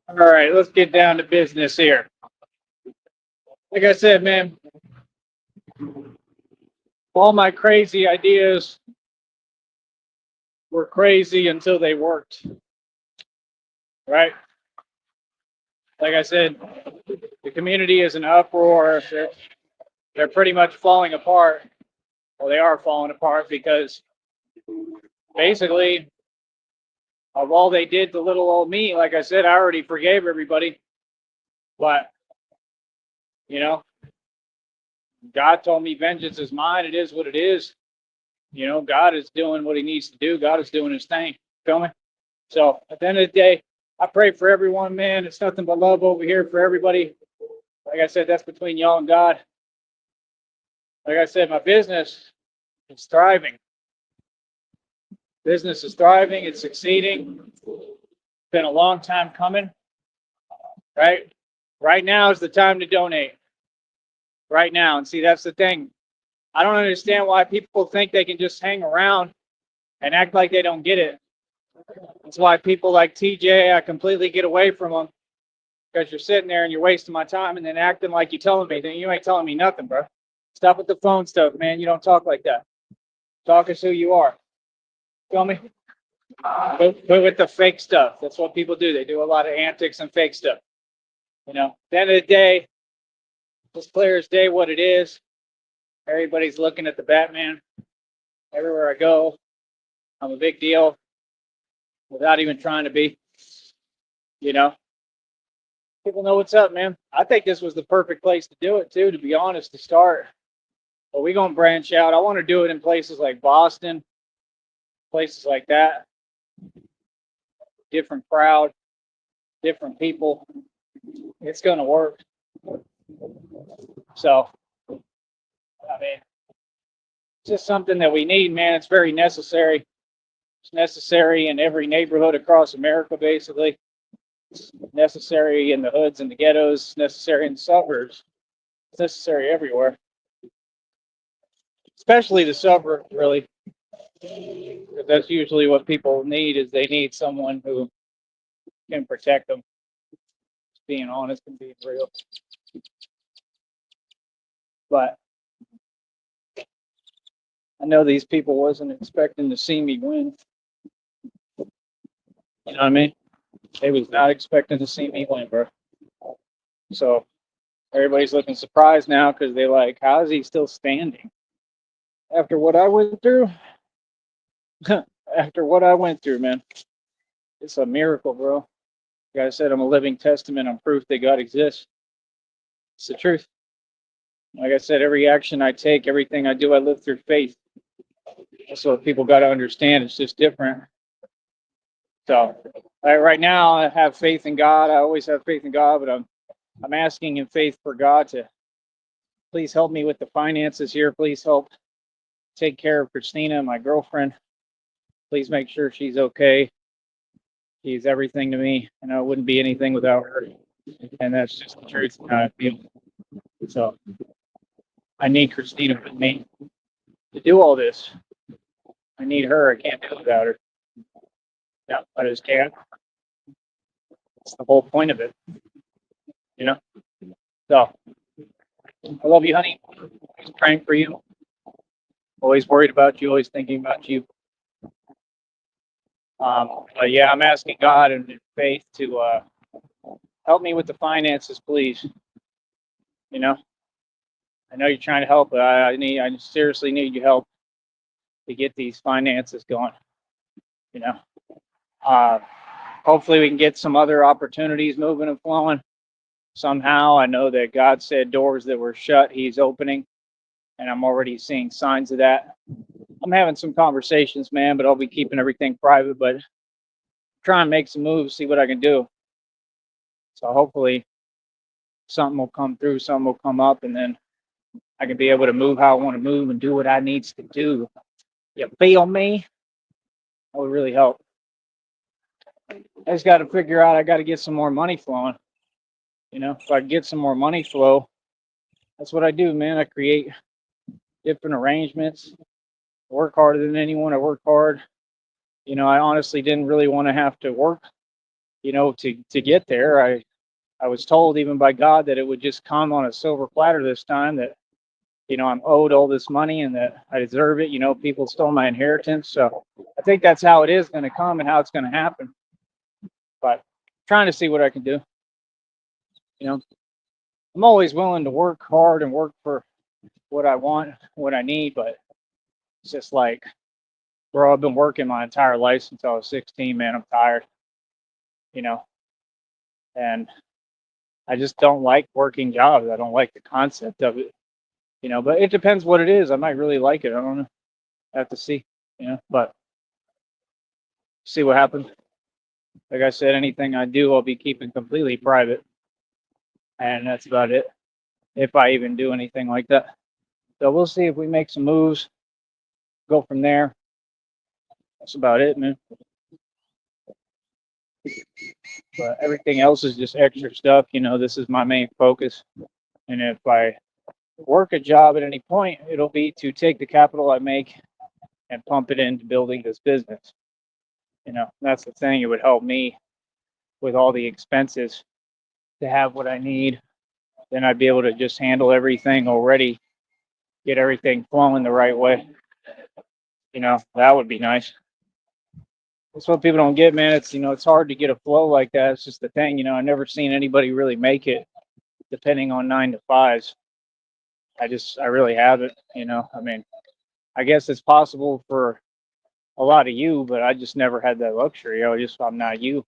All right, let's get down to business here. Like I said, man, all my crazy ideas were crazy until they worked, right? Like I said, the community is in uproar. They're pretty much falling apart. Well, they are falling apart because basically, of all they did to little old me, like I said, I already forgave everybody. But, you know, God told me vengeance is mine. It is what it is. God is doing what he needs to do. God is doing his thing. Feel me? So at the end of the day, I pray for everyone, man. It's nothing but love over here for everybody. Like I said, that's between y'all and God. Like I said, my business is thriving. Business is thriving. It's succeeding. It's been a long time coming, right? Right now is the time to donate. Right now. And see, that's the thing. I don't understand why people think they can just hang around and act like they don't get it. That's why people like TJ, I completely get away from them because you're sitting there and you're wasting my time and then acting like you're telling me. Then you ain't telling me nothing, bro. Stop with the phone stuff, man. You don't talk like that. Talk as who you are. Feel me? But with the fake stuff, that's what people do. They do a lot of antics and fake stuff. At the end of the day, it's clear as day what it is. Everybody's looking at the Batman. Everywhere I go, I'm a big deal without even trying to be. You know, People know what's up, man. I think this was the perfect place to do it, too, to be honest, to start. But we're going to branch out. I want to do it in places like Boston, places like that. Different crowd, different people. It's going to work. So, I mean, it's just something that we need, man. It's very necessary. It's necessary in every neighborhood across America, basically. It's necessary in the hoods and the ghettos. It's necessary in the suburbs. It's necessary everywhere, especially the suburbs, really. That's usually what people need is they need someone who can protect them. Just being honest and being real. But I know these people wasn't expecting to see me win. You know what I mean? They was not expecting to see me win, bro. So everybody's looking surprised now because they like, how is he still standing? After what I went through, after what I went through, man, it's a miracle, bro. Like I said, I'm a living testament. I'm proof that God exists. It's the truth. Like I said, every action I take, everything I do, I live through faith. That's what people got to understand. It's just different. So, right now, I have faith in God. I always have faith in God, but I'm asking in faith for God to please help me with the finances here. Please help take care of Christina, my girlfriend. Please make sure she's okay. She's everything to me, and I wouldn't be anything without her. And that's just the truth. How I feel. So I need Christina with me to do all this. I need her. I can't do it without her. Yeah, I just can't. That's the whole point of it, you know. So I love you, honey. Always praying for you. Always worried about you. Always thinking about you. But yeah, I'm asking God in faith to help me with the finances, please. You know, I know you're trying to help, but I seriously need your help to get these finances going. You know, uh, hopefully we can get some other opportunities moving and flowing somehow. I know that God said doors that were shut, He's opening, and I'm already seeing signs of that. I'm having some conversations, man, but I'll be keeping everything private. But try and make some moves, see what I can do. So hopefully something will come through, something will come up, and then I can be able to move how I want to move and do what I needs to do. You feel me? That would really help. I just got to figure out I got to get some more money flowing. If I get some more money flow, that's what I do, man. I create different arrangements. I work harder than anyone. I work hard. I honestly didn't really want to have to work, to get there. I was told even by God that it would just come on a silver platter this time, that, I'm owed all this money and that I deserve it. People stole my inheritance. So I think that's how it is going to come and how it's going to happen. But trying to see what I can do. I'm always willing to work hard and work for what I want, what I need, but it's just like, bro, I've been working my entire life since I was 16, man. I'm tired, you know, and I just don't like working jobs. I don't like the concept of it, but it depends what it is. I might really like it. I don't know. I have to see, but see what happens. Like I said, anything I do, I'll be keeping completely private. And that's about it, if I even do anything like that. So we'll see if we make some moves, go from there. That's about it, man. But everything else is just extra stuff. This is my main focus. And if I work a job at any point, it'll be to take the capital I make and pump it into building this business. That's the thing. It would help me with all the expenses to have what I need. Then I'd be able to just handle everything already, get everything flowing the right way. That would be nice. That's what people don't get, man. It's hard to get a flow like that. It's just the thing. I've never seen anybody really make it depending on 9 to 5s. I really haven't. I mean, I guess it's possible for a lot of you, but I just never had that luxury. I'm not you.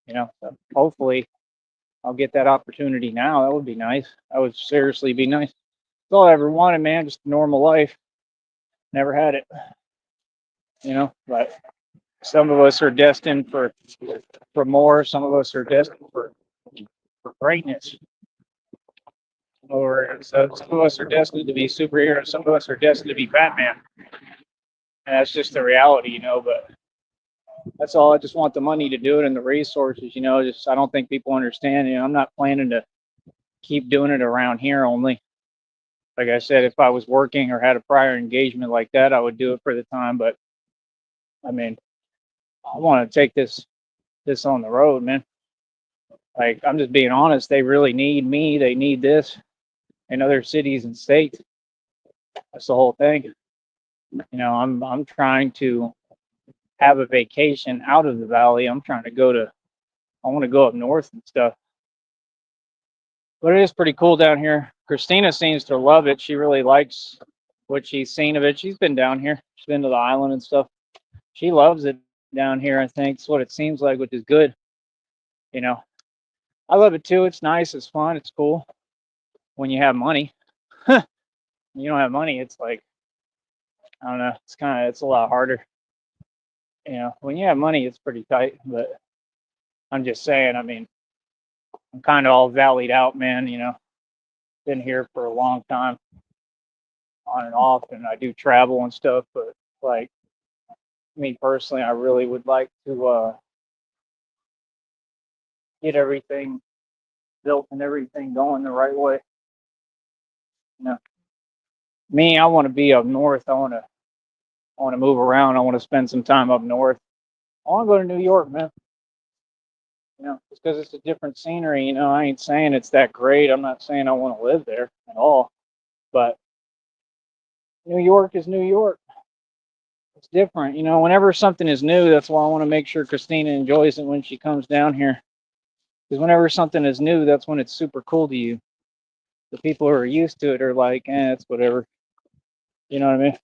So hopefully I'll get that opportunity now. That would be nice. That would seriously be nice. That's all I ever wanted, man. Just a normal life. Never had it. But some of us are destined for more. Some of us are destined for greatness. Or so some of us are destined to be superheroes. Some of us are destined to be Batman. And that's just the reality, but that's all. I just want the money to do it and the resources, just I don't think people understand. I'm not planning to keep doing it around here only. Like I said, if I was working or had a prior engagement like that, I would do it for the time. But I mean, I want to take this on the road, man. Like, I'm just being honest. They really need me. They need this in other cities and states. That's the whole thing. I'm trying to have a vacation out of the valley. I want to go up north and stuff. But it is pretty cool down here. Christina seems to love it. She really likes what she's seen of it. She's been down here. She's been to the island and stuff. She loves it down here, I think. It's what it seems like, which is good. I love it too. It's nice. It's fun. It's cool. When you have money. You don't have money, it's like, I don't know. It's a lot harder. When you have money, it's pretty tight. But I'm just saying, I mean, I'm kind of all valleyed out, man. Been here for a long time, on and off, and I do travel and stuff. But like me personally, I really would like to get everything built and everything going the right way. Me, I want to be up north. I want to move around. I want to spend some time up north. I want to go to New York, man. Just because it's a different scenery. I ain't saying it's that great. I'm not saying I want to live there at all. But New York is New York. It's different. Whenever something is new, that's why I want to make sure Christina enjoys it when she comes down here. Because whenever something is new, that's when it's super cool to you. The people who are used to it are like, it's whatever. You know what I mean?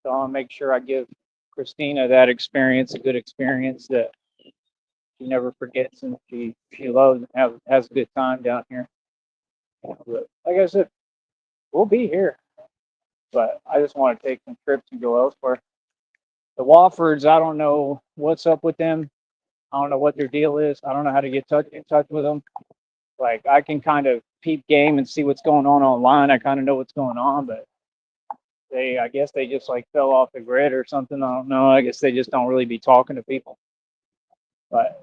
So I want to make sure I give Christina that experience, a good experience that she never forgets, and she loves and has a good time down here. But like I said, we'll be here, but I just want to take some trips and go elsewhere. The Woffords, I don't know what's up with them. I don't know what their deal is. I don't know how to get in touch with them. Like, I can kind of peep game and see what's going on online. I kind of know what's going on, but I guess they just like fell off the grid or something. I don't know. I guess they just don't really be talking to people. But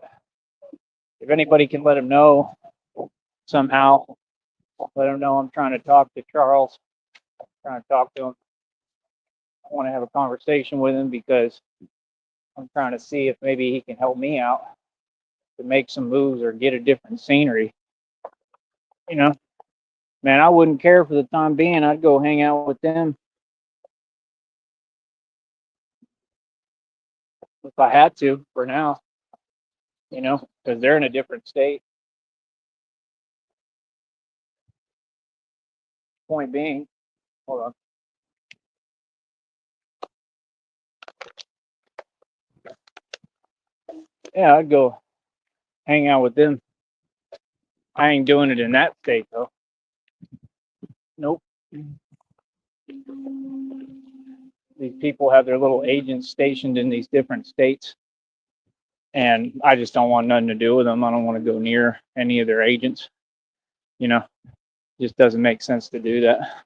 if anybody can let them know somehow, let them know I'm trying to talk to Charles. I'm trying to talk to him. I want to have a conversation with him because I'm trying to see if maybe he can help me out to make some moves or get a different scenery. You know, man, I wouldn't care for the time being. I'd go hang out with them if I had to for now, because they're in a different state. Point being, hold on. Yeah, I'd go hang out with them. I ain't doing it in that state though. Nope. These people have their little agents stationed in these different states, and I just don't want nothing to do with them. I don't want to go near any of their agents. Just doesn't make sense to do that.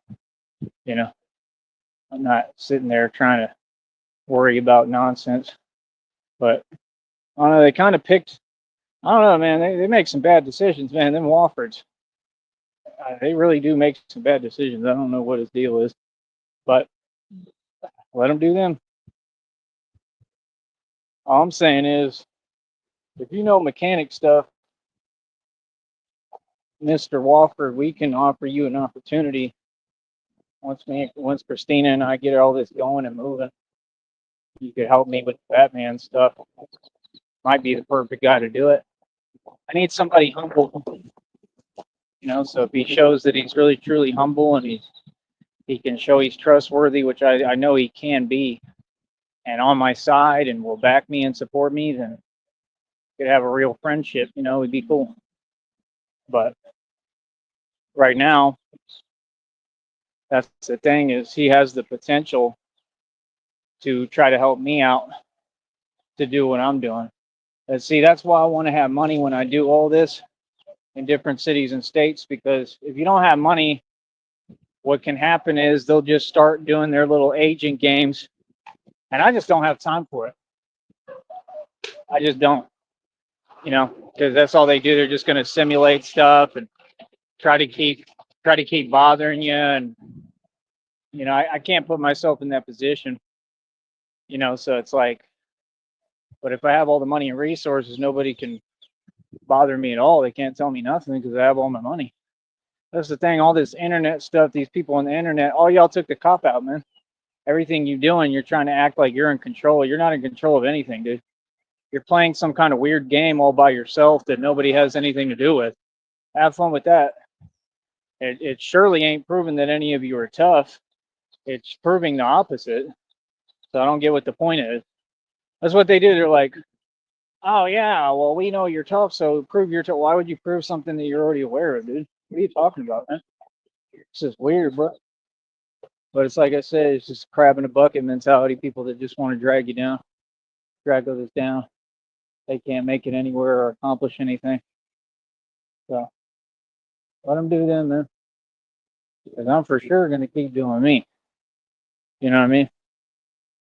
I'm not sitting there trying to worry about nonsense. But I don't know, they kind of picked, I don't know, man, they make some bad decisions, man. Them Woffords, they really do make some bad decisions. I don't know what his deal is, but let them do them. All I'm saying is, if you know mechanic stuff, Mr. Wofford, we can offer you an opportunity once Christina and I get all this going and moving. You could help me with the Batman stuff. Might be the perfect guy to do it. I need somebody humble, so if he shows that he's really truly humble and he can show he's trustworthy, which I know he can be, and on my side and will back me and support me, then we could have a real friendship, it'd be cool. But right now, that's the thing, is he has the potential to try to help me out to do what I'm doing. And see, that's why I want to have money when I do all this in different cities and states, because if you don't have money, what can happen is they'll just start doing their little agent games, and I just don't have time for it. I just don't, because that's all they do. They're just going to simulate stuff and try to keep bothering you, and I can't put myself in that position, so it's like, but if I have all the money and resources, nobody can bother me at all. They can't tell me nothing because I have all my money. That's the thing. All this internet stuff, these people on the internet, all y'all took the cop out, man. Everything you're doing, you're trying to act like you're in control. You're not in control of anything, dude. You're playing some kind of weird game all by yourself that nobody has anything to do with. Have fun with that. It surely ain't proving that any of you are tough. It's proving the opposite. So I don't get what the point is. That's what they do. They're like, oh yeah, well, we know you're tough, so prove you're tough. Why would you prove something that you're already aware of, dude? What are you talking about, man? It's just weird, bro. But it's like I said, it's just crab in a bucket mentality. People that just want to drag you down, drag others down. They can't make it anywhere or accomplish anything. So let them do them, man. Because I'm for sure going to keep doing me. You know what I mean?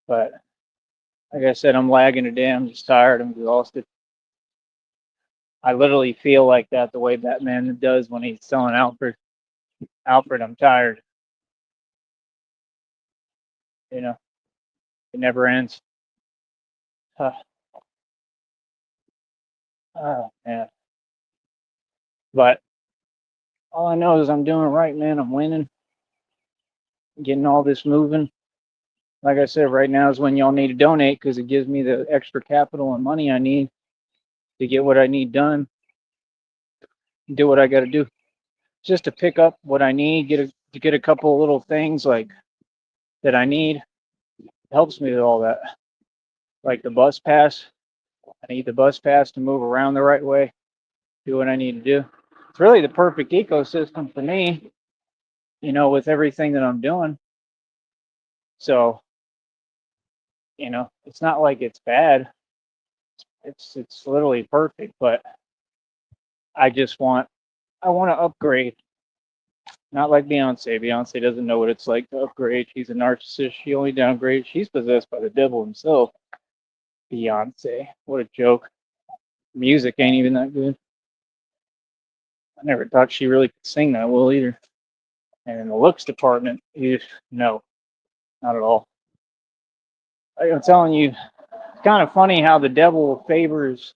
But like I said, I'm lagging today. I'm just tired. I'm exhausted. I literally feel like that the way Batman does when he's telling Alfred, I'm tired. It never ends. Oh man. But all I know is I'm doing right, man. I'm winning. Getting all this moving. Like I said, right now is when y'all need to donate, because it gives me the extra capital and money I need to get what I need done, do what I got to do, just to pick up what I need, get a couple of little things like that I need. Helps me with all that, like the bus pass. I need the bus pass to move around the right way, do what I need to do. It's really the perfect ecosystem for me, with everything that I'm doing. So, it's not like it's bad. It's literally perfect, but I want to upgrade. Not like Beyonce. Beyonce doesn't know what it's like to upgrade. She's a narcissist. She only downgrades. She's possessed by the devil himself. Beyonce. What a joke. Music ain't even that good. I never thought she really could sing that well either. And in the looks department, no, not at all. I'm telling you, kind of funny how the devil favors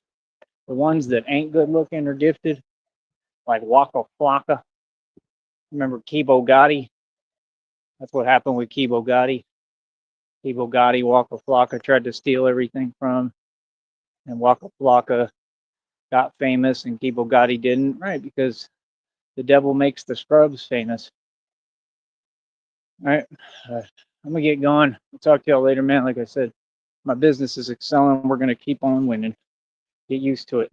the ones that ain't good looking or gifted, like Waka Flocka. Remember Kibo Gotti? That's what happened with Kibo Gotti. Kibo Gotti, Waka Flocka tried to steal everything from, and Waka Flocka got famous, and Kibo Gotti didn't, right? Because the devil makes the scrubs famous. All right, I'm gonna get going. I'll talk to y'all later, man. Like I said, my business is excelling. We're gonna keep on winning. Get used to it.